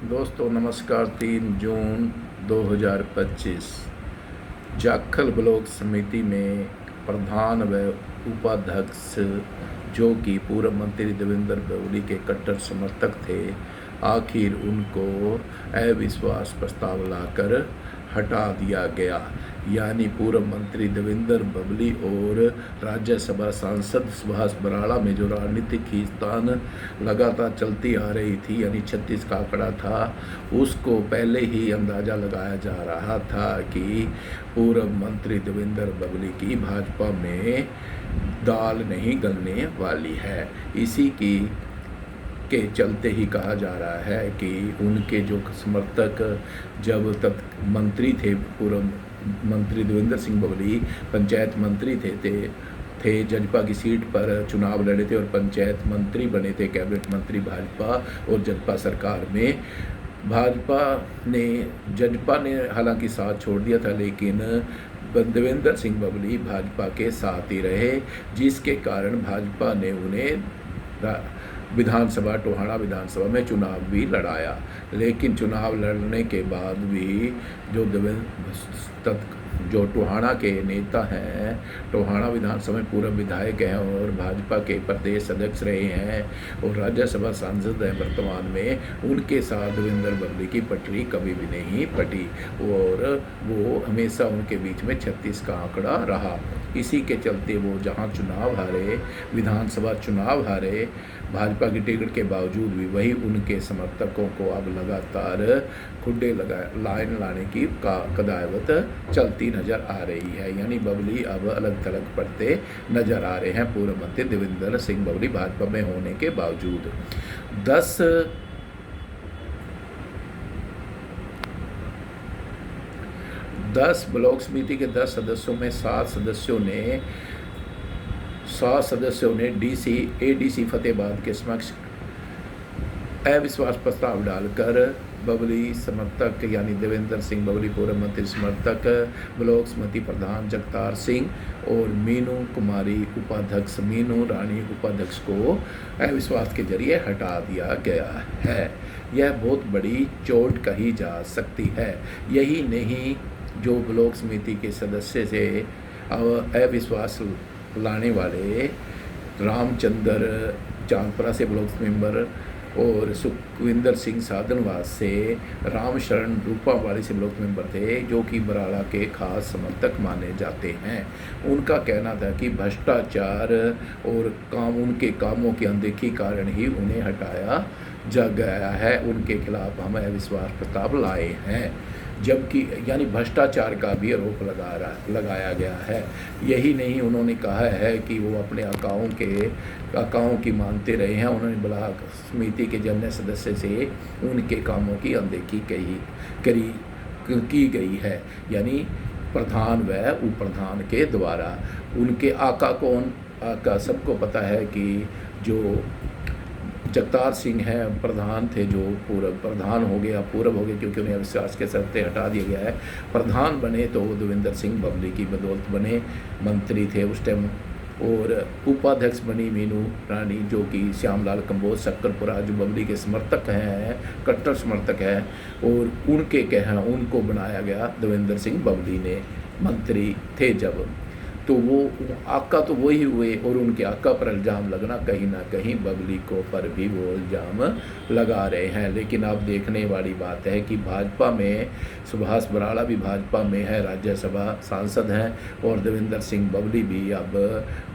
दोस्तों नमस्कार। 3 जून 2025 जाखल ब्लॉक समिति में प्रधान व उपाध्यक्ष जो कि पूर्व मंत्री देवेंद्र बबली के कट्टर समर्थक थे, आखिर उनको अविश्वास प्रस्ताव लाकर हटा दिया गया। यानी पूर्व मंत्री देवेंद्र बबली और राज्यसभा सांसद सुभाष बराड़ा में जो राजनीतिक खींचतान लगातार चलती आ रही थी, यानी 36 का आंकड़ा था, उसको पहले ही अंदाज़ा लगाया जा रहा था कि पूर्व मंत्री देवेंद्र बबली की भाजपा में दाल नहीं गलने वाली है। इसी की के चलते ही कहा जा रहा है कि उनके जो समर्थक जब तक मंत्री थे, पूर्व मंत्री देवेंद्र सिंह बबली पंचायत मंत्री थे जजपा की सीट पर चुनाव लड़े थे और पंचायत मंत्री बने थे, कैबिनेट मंत्री भाजपा और जजपा सरकार में। जजपा ने हालांकि साथ छोड़ दिया था, लेकिन देवेंद्र सिंह बबली भाजपा के साथ ही रहे, जिसके कारण भाजपा ने उन्हें विधानसभा टोहाना विधानसभा में चुनाव भी लड़ाया। लेकिन चुनाव लड़ने के बाद भी जो टोहाना के नेता हैं, टोहाना विधानसभा में पूर्व विधायक हैं और भाजपा के प्रदेश अध्यक्ष रहे हैं और राज्यसभा सांसद हैं वर्तमान में, उनके साथ देवेंद्र बबली की पटरी कभी भी नहीं पटी और वो हमेशा उनके बीच में 36 का आंकड़ा रहा। इसी के चलते वो जहां चुनाव हारे, विधानसभा चुनाव हारे भाजपा की टिकट के बावजूद भी, वही उनके समर्थकों को अब लगातार खुड्डे लाइन लाने की कदावत चलती नज़र आ रही है। यानी बबली अब अलग थलग पड़ते नज़र आ रहे हैं पूर्व मंत्री देवेंद्र सिंह बबली भाजपा में होने के बावजूद। 10 ब्लॉक समिति के 10 सदस्यों में 7 सदस्यों ने एडीसी फतेहाबाद के समक्ष अविश्वास प्रस्ताव डालकर बबली समर्थक यानी देवेंद्र सिंह बबली पूर्व मंत्री समर्थक, ब्लॉक समिति प्रधान जगतार सिंह और मीनू कुमारी उपाध्यक्ष, मीनू रानी उपाध्यक्ष को अविश्वास के जरिए हटा दिया गया है। यह बहुत बड़ी चोट कही जा सकती है। यही नहीं, जो ब्लॉक समिति के सदस्य से अविश्वास लाने वाले रामचंद्र चांदपुरा से ब्लॉक मेंबर और सुखविंदर सिंह साधनवाद से राम शरण रूपावाली से ब्लॉक मेंबर थे, जो कि बराड़ा के खास समर्थक माने जाते हैं। उनका कहना था कि भ्रष्टाचार और उनके कामों की अनदेखी कारण ही उन्हें हटाया जा गया है। उनके खिलाफ हम अविश्वास प्रस्ताव लाए हैं, जबकि यानी भ्रष्टाचार का भी आरोप लगाया गया है। यही नहीं, उन्होंने कहा है कि वो अपने आकाओं की मानते रहे हैं। उन्होंने ब्लॉक समिति के जनरल सदस्य से उनके कामों की अनदेखी की गई है, यानी प्रधान व उप प्रधान के द्वारा। उनके आका सबको पता है कि जो जगतार सिंह हैं प्रधान थे, जो पूर्व प्रधान हो गया, क्योंकि उन्हें अविश्वास के चलते हटा दिया गया है। प्रधान बने तो वो देवेंद्र सिंह बबली की बदौलत बने, मंत्री थे उस टाइम। और उपाध्यक्ष बनी मीनू रानी, जो कि श्यामलाल कंबोज शक्करपुरा, जो बबली के समर्थक हैं, कट्टर समर्थक हैं, और उनको बनाया गया देवेंद्र सिंह बबली ने मंत्री थे जब। तो वो आका तो वही हुए और उनके आका पर इल्ज़ाम लगना कहीं ना कहीं बबली को पर भी वो इल्ज़ाम लगा रहे हैं। लेकिन अब देखने वाली बात है कि भाजपा में सुभाष बराड़ा भी भाजपा में है, राज्यसभा सांसद हैं, और देवेंद्र सिंह बबली भी अब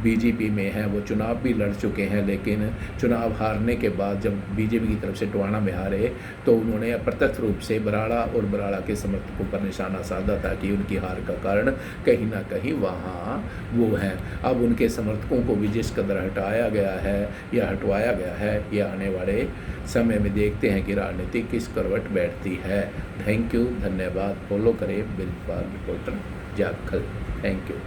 बीजेपी में हैं। वो चुनाव भी लड़ चुके हैं, लेकिन चुनाव हारने के बाद जब बीजेपी की तरफ से टोहाना में हारे तो उन्होंने अप्रत्यक्ष रूप से बराड़ा और बराड़ा के समर्थकों पर निशाना साधा था कि उनकी हार का कारण कहीं ना कहीं वहाँ वो हैं। अब उनके समर्थकों को भी जिस कदर हटाया गया है या हटवाया गया है, ये आने वाले समय में देखते हैं कि राजनीति किस करवट बैठती है। थैंक यू, धन्यवाद। फॉलो करें Bilpal reporter Jakhal. Thank you.